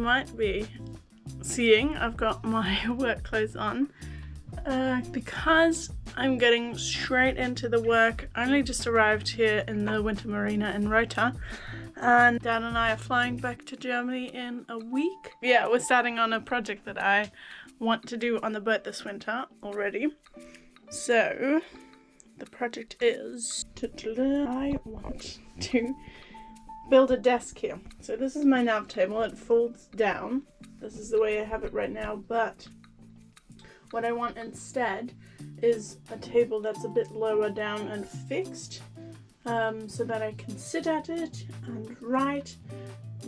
might be seeing, I've got my work clothes on because I'm getting straight into the work. I only just arrived here in the winter marina in Rota, and Dad and I are flying back to Germany in a week. Yeah, we're starting on a project that I want to do on the boat this winter already. So the project is I want to build a desk here. So this is my nav table. It folds down. This is the way I have it right now, but what I want instead is a table that's a bit lower down and fixed, so that I can sit at it and write.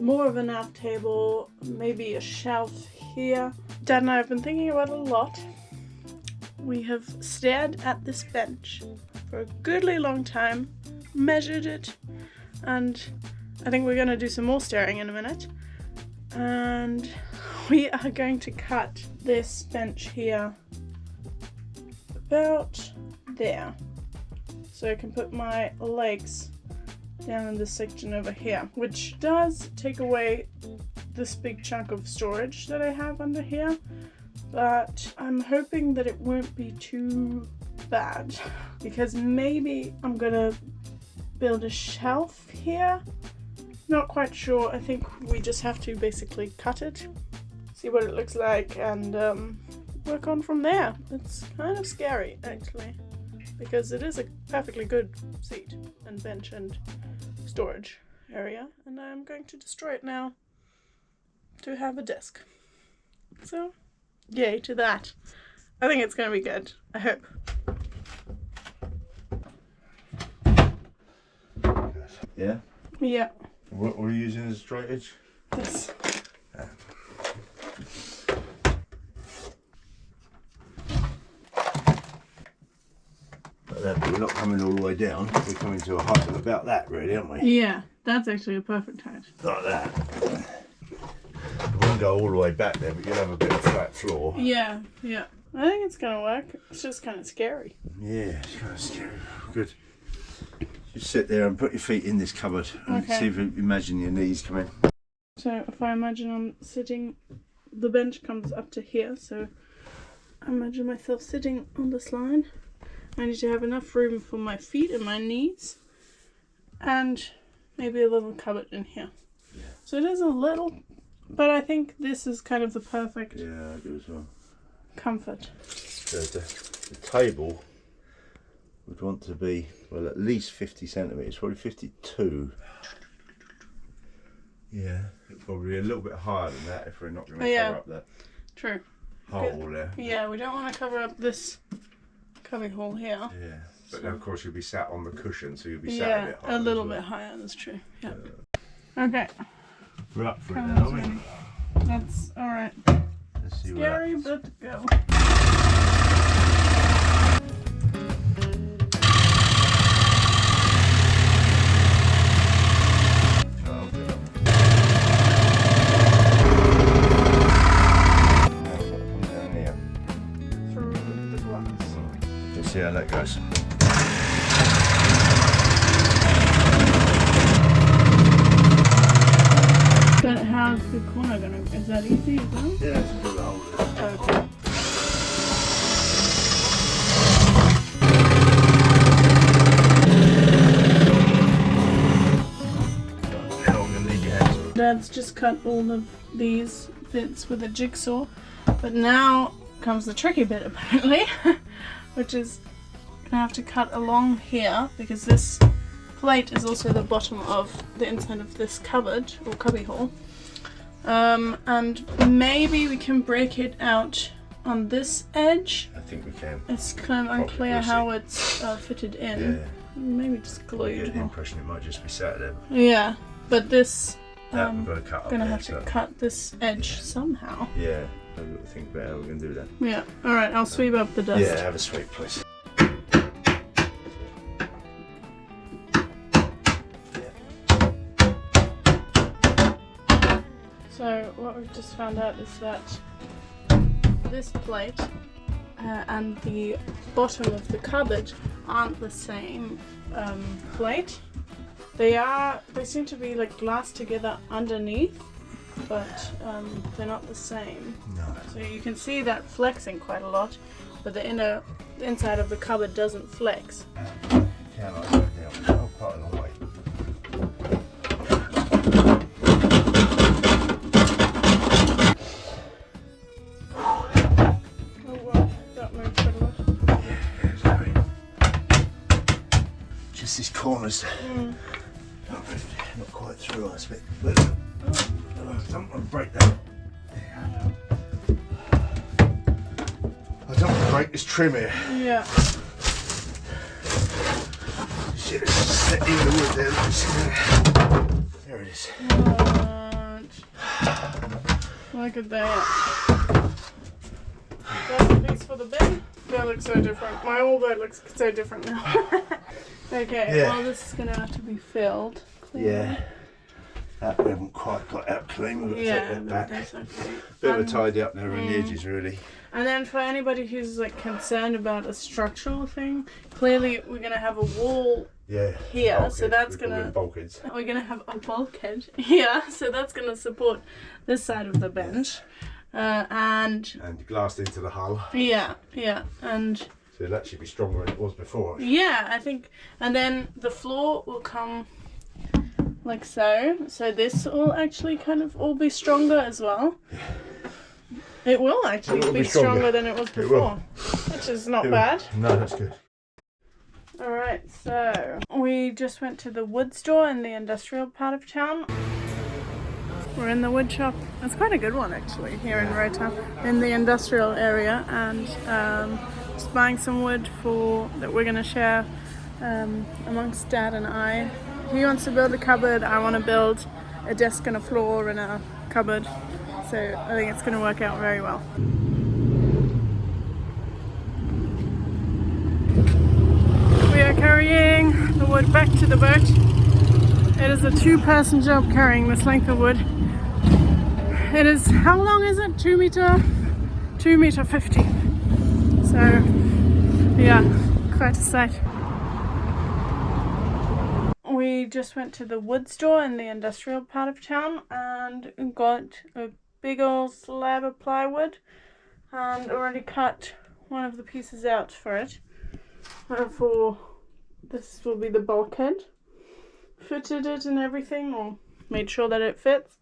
More of a nav table, maybe a shelf here. Dad and I have been thinking about it a lot. We have stared at this bench for a goodly long time, measured it, and I think we're going to do some more staring in a minute. And we are going to cut this bench here about there, so I can put my legs down in this section over here, which does take away this big chunk of storage that I have under here, but I'm hoping that it won't be too bad, because maybe I'm gonna build a shelf here. Not quite sure. I think we just have to basically cut it, see what it looks like, and work on from there. It's kind of scary actually, because it is a perfectly good seat and bench and storage area, and I'm going to destroy it now to have a desk. So yay to that. I think it's going to be good. I hope. Yeah? Yeah. What were you using as straight edge? This. Yeah. We're not coming all the way down, we're coming to a height of about that really, aren't we? Yeah, that's actually a perfect height. Like that. We won't go all the way back there, but you'll have a bit of flat floor. Yeah, yeah. I think it's going to work. It's just kind of scary. Yeah, it's kind of scary. Good. Just sit there and put your feet in this cupboard and see if you imagine your knees come in. So if I imagine I'm sitting, the bench comes up to here, so I imagine myself sitting on this line. I need to have enough room for my feet and my knees, and maybe a little cupboard in here. Yeah. So it is a little, but I think this is kind of the perfect I do as well. Comfort. The table would want to be, well, at least 50 centimetres, probably 52. Yeah, probably a little bit higher than that if we're not going to cover up that hole there. Yeah, we don't want to cover up this cubby hole here. Yeah, but then of course you'll be sat on the cushion, so you'll be sat a bit higher. A little bit higher, that's true. Yeah. Okay. We're up for it now, aren't we? That's alright. Let's see. Scary, but go. See how that goes. But how's the corner gonna? Is that easy as well? Yeah, it's a good hole. Okay. Dad's just cut all of these bits with a jigsaw, but now comes the tricky bit apparently. Which is gonna have to cut along here, because this plate is also the bottom of the inside of this cupboard or cubby hole, and maybe we can break it out on this edge. I think we can. It's kind of unclear how it's fitted in. Yeah. Maybe just glued. I get the impression it might just be sat there. Yeah, but this we've got to cut. Gonna have to cut this edge somehow. Yeah. I've got to think about how we're going to do that. Yeah, alright, I'll sweep up the dust. Yeah, have a sweep, please. So, what we've just found out is that this plate and the bottom of the cupboard aren't the same plate. They seem to be like glassed together underneath, but they're not the same. No. So you can see that flexing quite a lot, but the inside of the cupboard doesn't flex. Can I go down? Oh, quite a long way. Oh wow, that moved quite a lot. Sorry. Just these corners. Not quite through, I expect. But I don't want to break that. I don't want to break this trim here. Yeah. Shit, it's set in the wood there. There it is. Look at that. That's a piece for the bin. That looks so different. My old boat looks so different now. Okay, Yeah. well this is going to have to be filled. Clearly. Yeah. That we haven't quite got out clean. We've got to take that back. That's okay. Bit of a tidy up there around the edges, really. And then for anybody who's like concerned about a structural thing, clearly we're going to have a wall here, so that's going to... Bulkheads. We're going to have a bulkhead here, so that's going to support this side of the bench. And glassed into the hull. Yeah, and... So it'll actually be stronger than it was before. Yeah, I think... And then the floor will come like so. So this will actually kind of all be stronger as well. It will actually be stronger than it was before, which is not bad. No, that's good. Alright, so we just went to the wood store in the industrial part of town. We're in the wood shop. It's quite a good one actually here in Rotown, in the industrial area, and just buying some wood that we're going to share amongst Dad and I. He wants to build a cupboard, I want to build a desk and a floor and a cupboard. So I think it's going to work out very well. We are carrying the wood back to the boat. It is a 2-person job carrying this length of wood. It is, how long is it? 2 meter? 2 meter 50. So yeah, quite a sight. We just went to the wood store in the industrial part of town and got a big old slab of plywood and already cut one of the pieces out for it. This will be the bulkhead. Fitted it and everything, or made sure that it fits.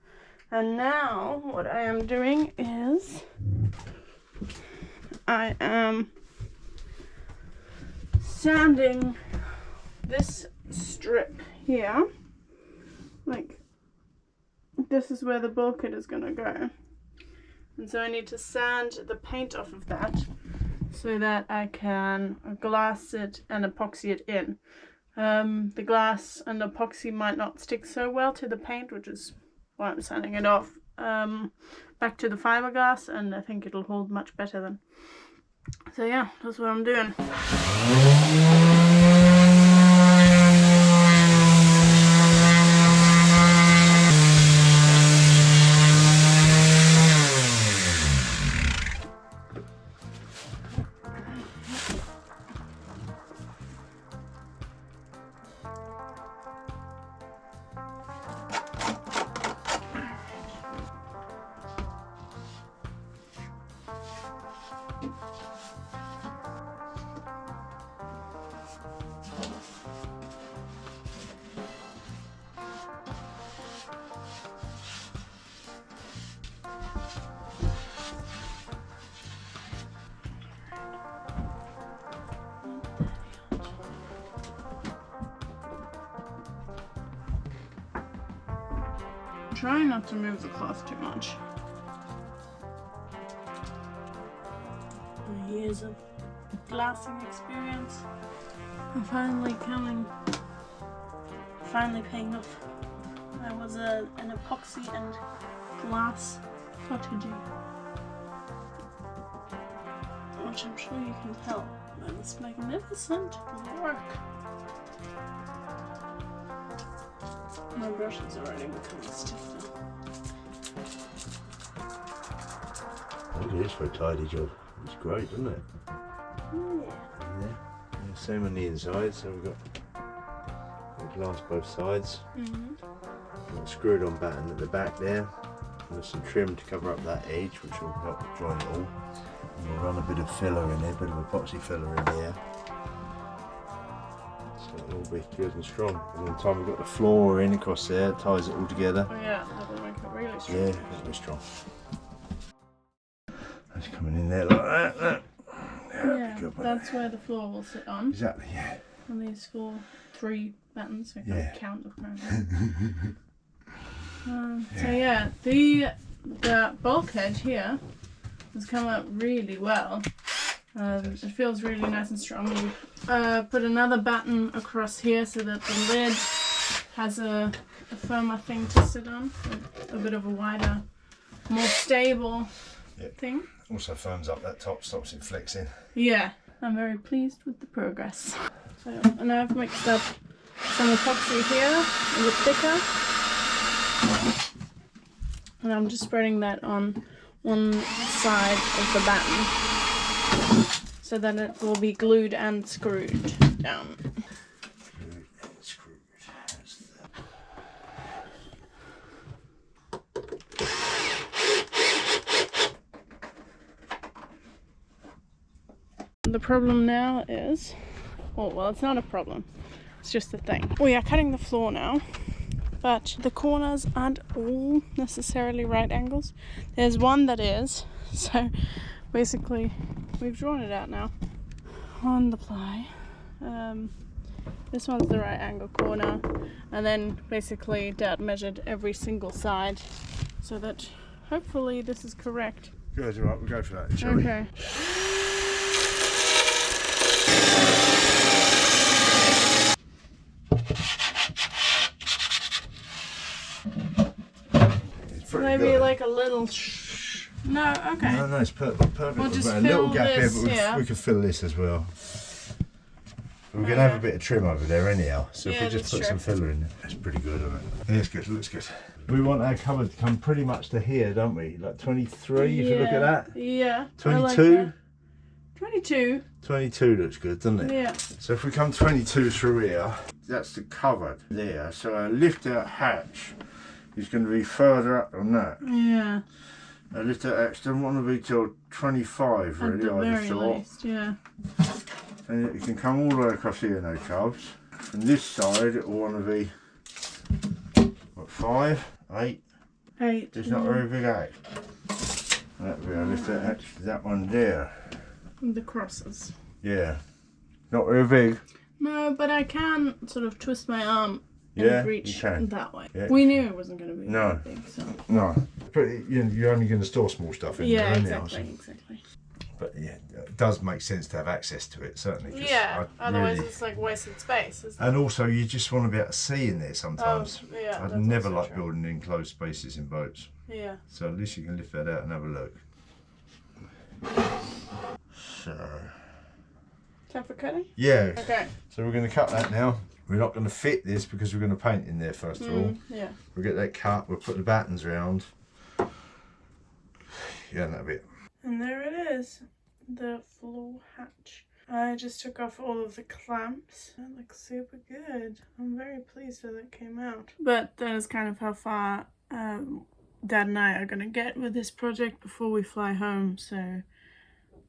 And now what I am doing is I am sanding this strip here. Like, this is where the bulkhead is going to go. And so I need to sand the paint off of that so that I can glass it and epoxy it in. The glass and epoxy might not stick so well to the paint, which is why I'm sanding it off back to the fiberglass, and I think it'll hold much better then. So yeah, that's what I'm doing. Try not to move the cloth too much. Years of glassing experience are finally paying off. I was an epoxy and glass protege, which I'm sure you can tell by this magnificent work. My brush is already becoming stiff now. It is for a tidy job. It's great, isn't it? Yeah. Same on the inside, so we've got glass both sides. Got a screwed on batten at the back there. There's some trim to cover up that edge, which will help join it all. And we'll run a bit of filler in there, a bit of epoxy filler in there. So it'll all be good and strong. And by the time we've got the floor in across there, it ties it all together. Oh yeah, that will make it really strong. Yeah, it'll be strong. That's coming in there like that. Yeah, that's where the floor will sit on. Exactly, yeah. On these 3 buttons, I can't count apparently. So yeah, the bulkhead here has come up really well. It feels really nice and strong. We put another button across here so that the lid has a firmer thing to sit on, a bit of a wider, more stable thing. Also firms up that top, stops it flexing. Yeah, I'm very pleased with the progress. So, and I've mixed up some epoxy here, a bit thicker. And I'm just spreading that on one side of the batten so that it will be glued and screwed down. Glued and screwed. The problem now is, well, it's not a problem, it's just a thing. We are cutting the floor now, but the corners aren't all necessarily right angles. There's one that is, so basically we've drawn it out now on the ply. This one's the right angle corner, and then basically Dad measured every single side so that hopefully this is correct. Good, alright, we'll go for that, shall we? Okay. Maybe good. Like a little no, okay. No, it's perfect. We'll just a little fill gap this here, but we can fill this as well. We're going to have a bit of trim over there anyhow, so if we just put some filler in there, that's pretty good, isn't it? Yeah, it's good, looks good. We want our cupboard to come pretty much to here, don't we? Like 23, if you look at that. Yeah. 22? Like 22. 22 looks good, doesn't it? Yeah. So if we come 22 through here, that's the cupboard there. So our lift out hatch is going to be further up than that. Yeah. Our lift out hatch doesn't want to be till 25 really, At the I very thought. least, yeah. And it can come all the way across here, no chubs. From this side it will want to be, what, 5, 8? 8. It's not very big 8. That'll be our lift out hatch, that one there. The crosses. Yeah. Not very big. No, but I can sort of twist my arm and reach that way. Yeah. We knew it wasn't going to be very big, so. No. But you're only going to store small stuff in there, exactly. But yeah, it does make sense to have access to it, certainly. Yeah, otherwise it's like wasted space, isn't it? And also you just want to be able to see in there sometimes. Oh, yeah, I'd never like building enclosed spaces in boats. Yeah. So at least you can lift that out and have a look. So. Time for cutting? Yeah. Okay. So we're going to cut that now. We're not going to fit this because we're going to paint in there first of all. Yeah. We'll get that cut, we'll put the battens around. Yeah, and that'll be it. And there it is, the floor hatch. I just took off all of the clamps. That looks super good. I'm very pleased that it came out. But that is kind of how far Dad and I are going to get with this project before we fly home. So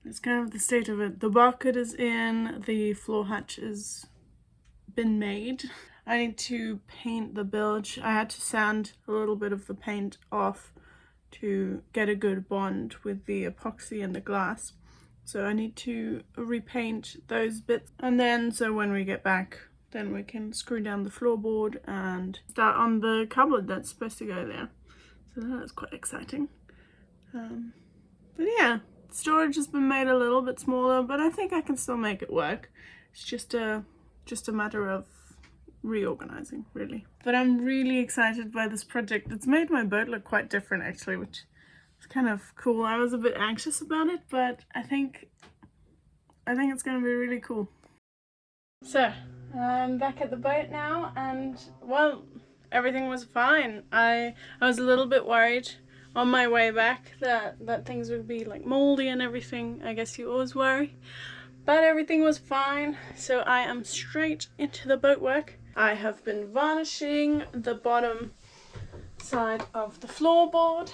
that's kind of the state of it. The bulkhead is in, the floor hatch has been made. I need to paint the bilge. I had to sand a little bit of the paint off to get a good bond with the epoxy and the glass. So I need to repaint those bits, and then so when we get back then we can screw down the floorboard and start on the cupboard that's supposed to go there. So that's quite exciting. But yeah, storage has been made a little bit smaller, but I think I can still make it work. It's just a matter of reorganizing, really. But I'm really excited by this project. It's made my boat look quite different actually, which is kind of cool. I was a bit anxious about it, but I think it's going to be really cool. So I'm back at the boat now, and well, everything was fine. I was a little bit worried on my way back that things would be like moldy and everything. I guess you always worry. But everything was fine, so I am straight into the boat work. I have been varnishing the bottom side of the floorboard.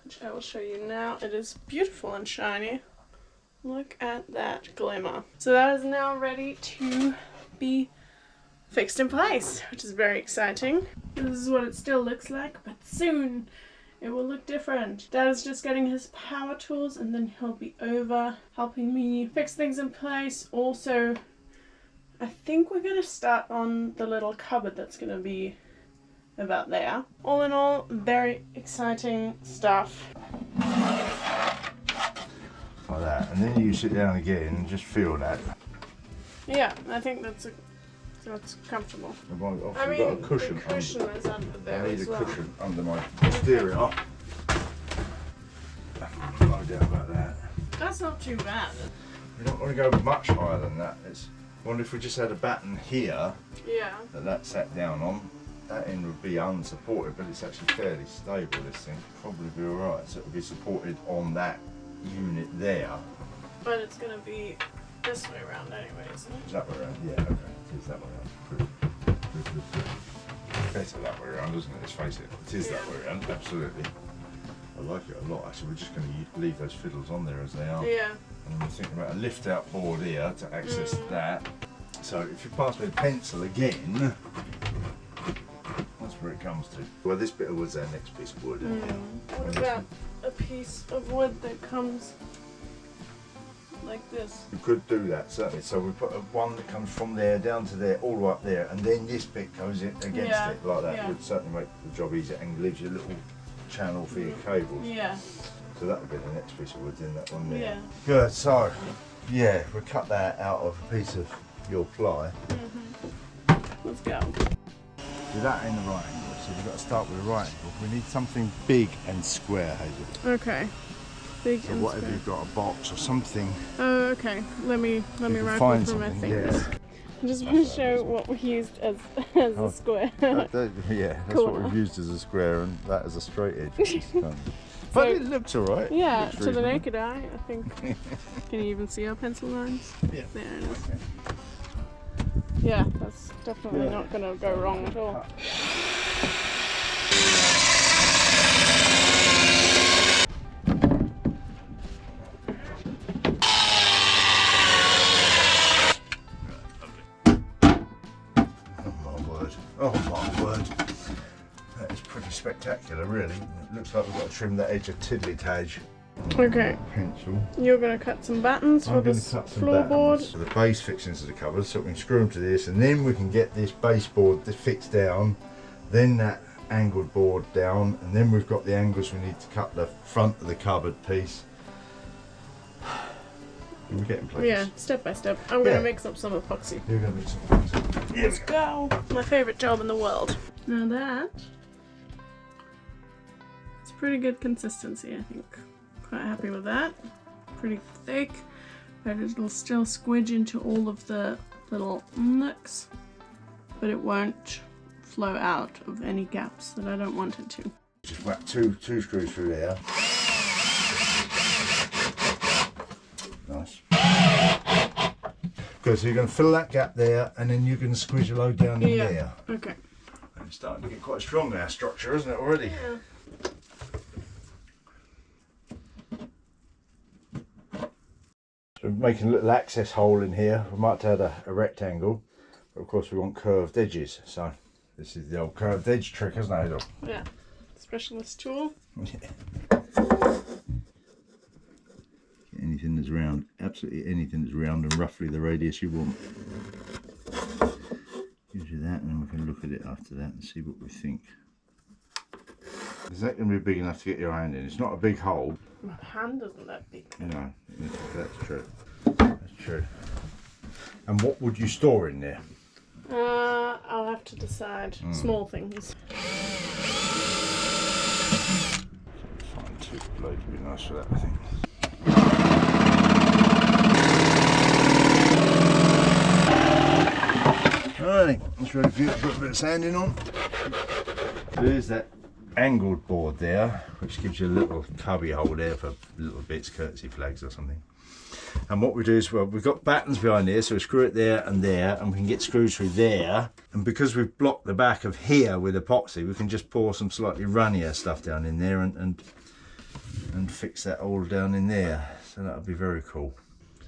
which I will show you now. It is beautiful and shiny. Look at that glimmer. So that is now ready to be fixed in place, which is very exciting. This is what it still looks like, but soon it will look different. Dad is just getting his power tools and then he'll be over helping me fix things in place. Also, I think we're gonna start on the little cupboard that's gonna be about there. All in all, very exciting stuff. Like that, and then you sit down again and just feel that. Yeah, I think that's comfortable. I mean, got a cushion. The cushion is under there. I need as a well. cushion under my steering. No doubt about that. That's not too bad. You don't want to go much higher than that. I wonder if we just had a batten here that sat down on. That end would be unsupported, but it's actually fairly stable. This thing probably be alright. So it will be supported on that unit there. But it's going to be this way around anyway, isn't it? Is that way around? Yeah, okay. It is that way around. Pretty better that way around, doesn't it? Let's face it. It is that way around, absolutely. I like it a lot. Actually, we're just going to leave those fiddles on there as they are. Yeah. And we're thinking about a lift out board here to access that. So if you pass me the pencil again, that's where it comes to. Well, this bit of wood's our next piece of wood. What about a piece of wood that comes like this? You could do that, certainly. So we put one that comes from there down to there, all the way up there, and then this bit goes in against it like that. Would certainly make the job easier and leaves you a little channel for your cables. Yeah. So that would be the next piece of wood in that one there. Yeah. Good, so yeah, we'll cut that out of a piece of your ply. Let's go. Do that in the right angle, so we've got to start with the right angle. We need something big and square, Hazel. Okay. Big So and whatever square. you've got, a box or something. Oh, okay. Let me rifle find through my something, things. yeah. I just want to show what we used as a square. Yeah, that's Cool. what we've used as a square and that as a straight edge. But it looks alright. Yeah, Looks to the reasonable. naked eye, I think. Can you even see our pencil lines? Yeah. There it is. Yeah, that's definitely not going to go wrong at all. Oh my word. That is pretty spectacular, really. It looks like we've got to trim that edge of tiddly-tage. Okay. Pencil. You're going to cut some buttons for this floorboard. So the base fixings of the cupboard, so we can screw them to this, and then we can get this baseboard fixed down, then that angled board down, and then we've got the angles we need to cut the front of the cupboard piece. We're getting places. Yeah, step by step. I'm going to mix up some epoxy. You're going to mix some. Let's go. My favourite job in the world. Now that, it's pretty good consistency, I think. Quite happy with that. Pretty thick, but it'll still squidge into all of the little nooks, but it won't flow out of any gaps that I don't want it to. Just whack two screws through there. Nice. Good, so you're going to fill that gap there and then you're going to squeeze your load down in there. Okay. And it's starting to get quite strong, our structure, isn't it, already? Yeah. So we're making a little access hole in here. We might have had a rectangle, but of course we want curved edges. So this is the old curved edge trick, isn't it, Hazel? Yeah. Specialist tool. Yeah. Anything that's round, absolutely anything that's round and roughly the radius you want. Gives you that, and then we can look at it after that and see what we think. Is that going to be big enough to get your hand in? It's not a big hole. My hand isn't that big. You know, that's true. That's true. And what would you store in there? I'll have to decide. Small things. Fine tooth blade would be nice for that, I think. Alrighty, it's ready for you to put a bit of sanding on. There's that angled board there, which gives you a little cubby hole there for little bits, courtesy flags or something. And what we do is, well, we've got battens behind here, so we screw it there, and we can get screws through there. And because we've blocked the back of here with epoxy, we can just pour some slightly runnier stuff down in there and and fix that all down in there. So that'll be very cool.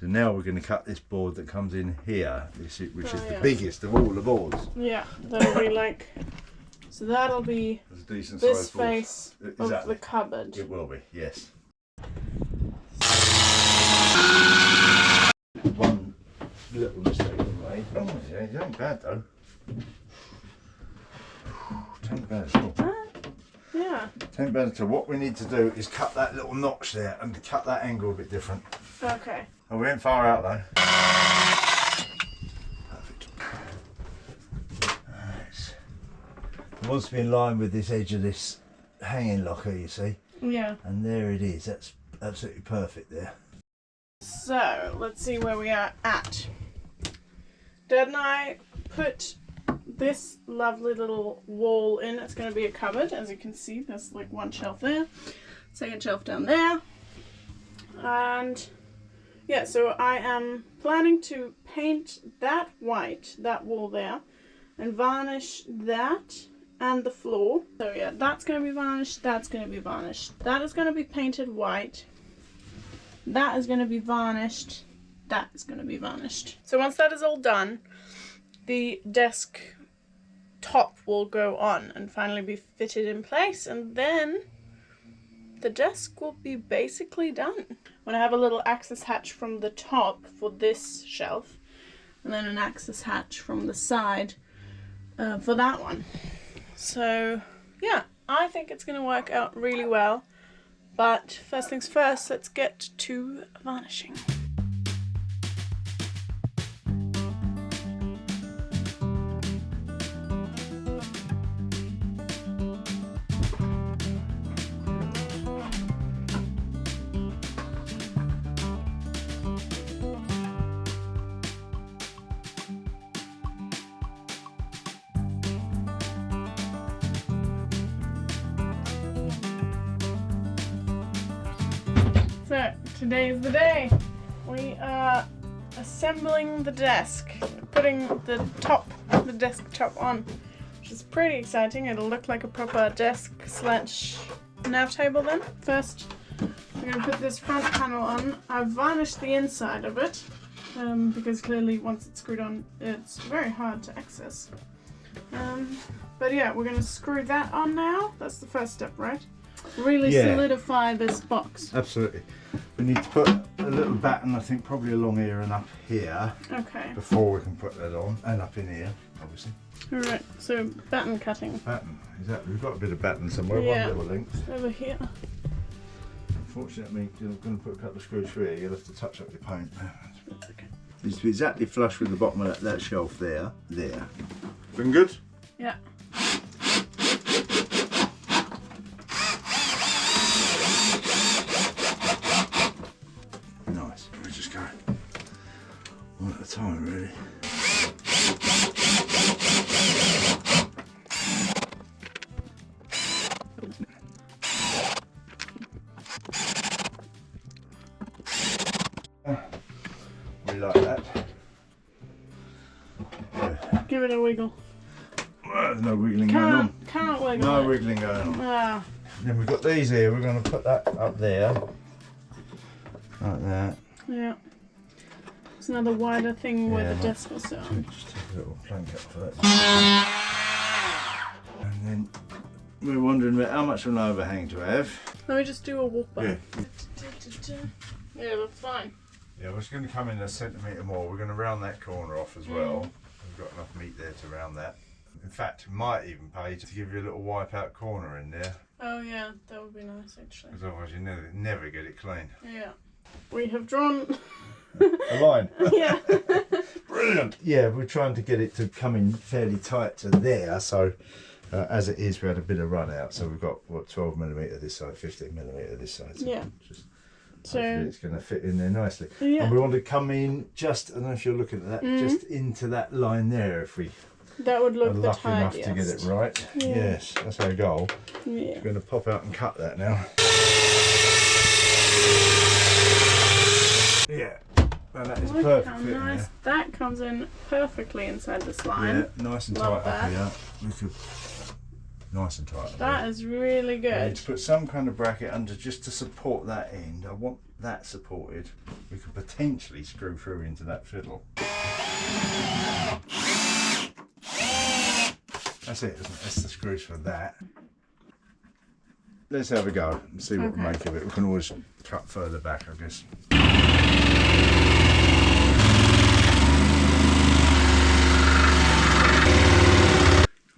So now we're going to cut this board that comes in here, which is the biggest of all the boards. Yeah, that'll be like, so that'll be a decent this size board. face of the cupboard. It will be, yes. One little mistake I made. Oh yeah, it ain't bad though. It ain't bad at all. Yeah. It ain't bad at all. What we need to do is cut that little notch there and cut that angle a bit different. Okay. Oh, we ain't far out though. Perfect. Nice. It wants to be in line with this edge of this hanging locker, you see. Yeah. And there it is. That's absolutely perfect there. So, let's see where we are at. Dad and I put this lovely little wall in. It's going to be a cupboard. As you can see, there's like one shelf there, second shelf down there. And yeah, so I am planning to paint that white, that wall there, and varnish that and the floor. So yeah, that's going to be varnished, that's going to be varnished. That is going to be painted white. That is going to be varnished. That is going to be varnished. So once that is all done, the desk top will go on and finally be fitted in place, and then the desk will be basically done. I'm going to have a little access hatch from the top for this shelf, and then an access hatch from the side for that one. So yeah, I think it's going to work out really well. But first things first, let's get to varnishing. So, today is the day. We are assembling the desk, putting the desktop on, which is pretty exciting. It'll look like a proper desk / nav table then. First, we're going to put this front panel on. I've varnished the inside of it, because clearly once it's screwed on, it's very hard to access. But yeah, we're going to screw that on now. That's the first step, right? Really solidify this box. Absolutely. We need to put a little batten, I think probably along here and up here. Okay. Before we can put that on, and up in here, obviously. Alright, so batten cutting. Batten, exactly. We've got a bit of batten somewhere, Yeah. one little length. Over here. Unfortunately, you're going to put a couple of screws through here, you'll have to touch up your paint. That's okay. Needs to be exactly flush with the bottom of that shelf there. There. Looking good? Yeah. Nice. We just go one at a time, really. We like that. Yeah. Give it a wiggle. There's no wiggling going on. Can't wiggle. No it. wiggling going on. Ah. Then we've got these here. We're going to put that up there, like that. Yeah. It's another wider thing where the desk will sit on. Just take a little plank out for that. And then we're wondering about how much of an overhang to have. Let me just do a walk by. Yeah. Yeah, that's fine. Yeah, we're just going to come in a centimetre more. We're going to round that corner off as well. We've got enough meat there to round that. In fact, it might even pay to give you a little wipe out corner in there. Oh yeah, that would be nice actually. Because otherwise you never get it clean. Yeah. We have drawn a line. Yeah. Brilliant. Yeah, we're trying to get it to come in fairly tight to there. So as it is, we had a bit of run out. So we've got what 12mm this side, 15mm this side. So yeah. So it's going to fit in there nicely. Yeah. And we want to come in just, I don't know if you're looking at that, just into that line there. If we that would look are the lucky enough tidiest. to get it right. Yeah. Yes, that's our goal. Yeah. We're going to pop out and cut that now. Yeah, and that is Look perfect how fit in nice there. that comes in perfectly inside this line. Yeah, nice and Love tight that. up here. We could nice and tight. That is really good. I need to put some kind of bracket under just to support that end. I want that supported. We could potentially screw through into that fiddle. That's it, isn't it? That's the screws for that. Let's have a go and see what we make of it. We can always cut further back, I guess.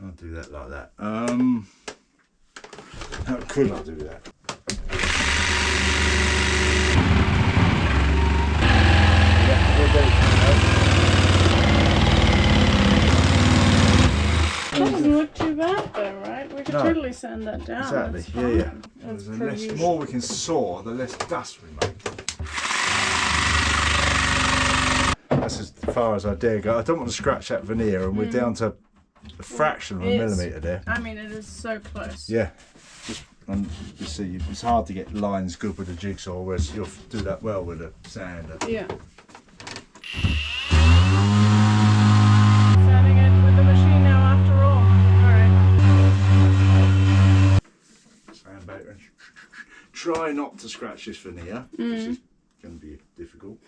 I'll do that like that. How could I do that? That doesn't look too bad though, right? We could totally sand that down. Exactly, yeah. The more we can saw, the less dust we make. That's as far as I dare go. I don't want to scratch that veneer, and we're down to a fraction of a millimetre there. I mean, it is so close. Yeah. You see, it's hard to get lines good with a jigsaw, whereas you'll do that well with a sander. Yeah. Sanding it with the machine now after all. Alright. Sandpaper. Try not to scratch this veneer, which is going to be difficult.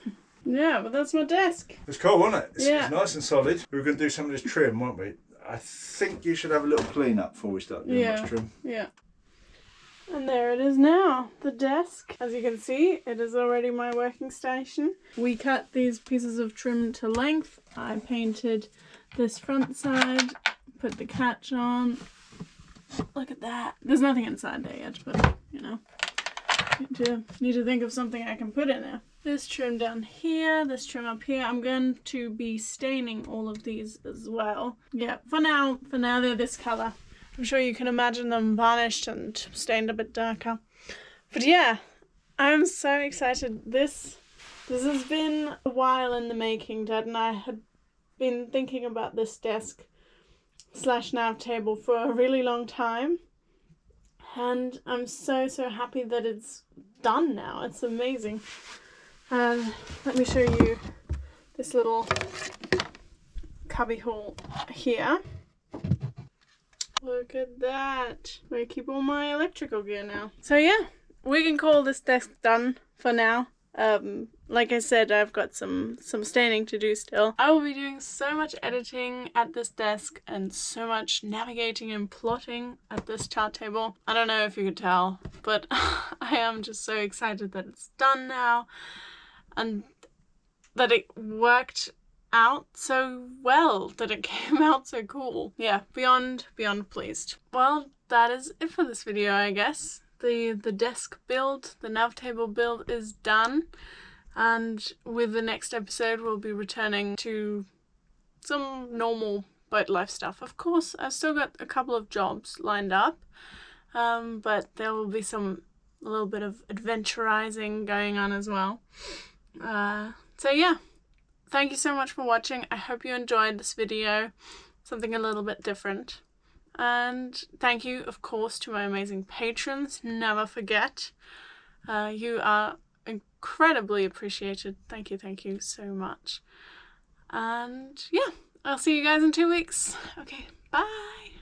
Yeah, but that's my desk. It's cool, wasn't it? It's Yeah. nice and solid. We were going to do some of this trim, weren't we? I think you should have a little clean up before we start doing much trim. Yeah. And there it is now, the desk. As you can see, it is already my working station. We cut these pieces of trim to length. I painted this front side, put the catch on. Look at that. There's nothing inside there yet, but you know, need to think of something I can put in there. This trim down here, this trim up here. I'm going to be staining all of these as well. Yeah, for now they're this color. I'm sure you can imagine them varnished and stained a bit darker. But yeah, I'm so excited. This has been a while in the making. Dad and I had been thinking about this desk / nav table for a really long time. And I'm so happy that it's done now. It's amazing. Let me show you this little cubby hole here. Look at that. Where I keep all my electrical gear now. So yeah, we can call this desk done for now. Like I said, I've got some staining to do still. I will be doing so much editing at this desk and so much navigating and plotting at this chart table. I don't know if you could tell, but I am just so excited that it's done now and that it worked out so well, that it came out so cool. Yeah, beyond pleased. Well, that is it for this video, I guess. The desk build, the nav table build is done, and with the next episode we'll be returning to some normal boat life stuff. Of course, I've still got a couple of jobs lined up, but there will be a little bit of adventurizing going on as well. So yeah, thank you so much for watching. I hope you enjoyed this video, something a little bit different. And thank you, of course, to my amazing patrons. Never forget. You are incredibly appreciated. Thank you so much. And yeah, I'll see you guys in 2 weeks. Okay, bye.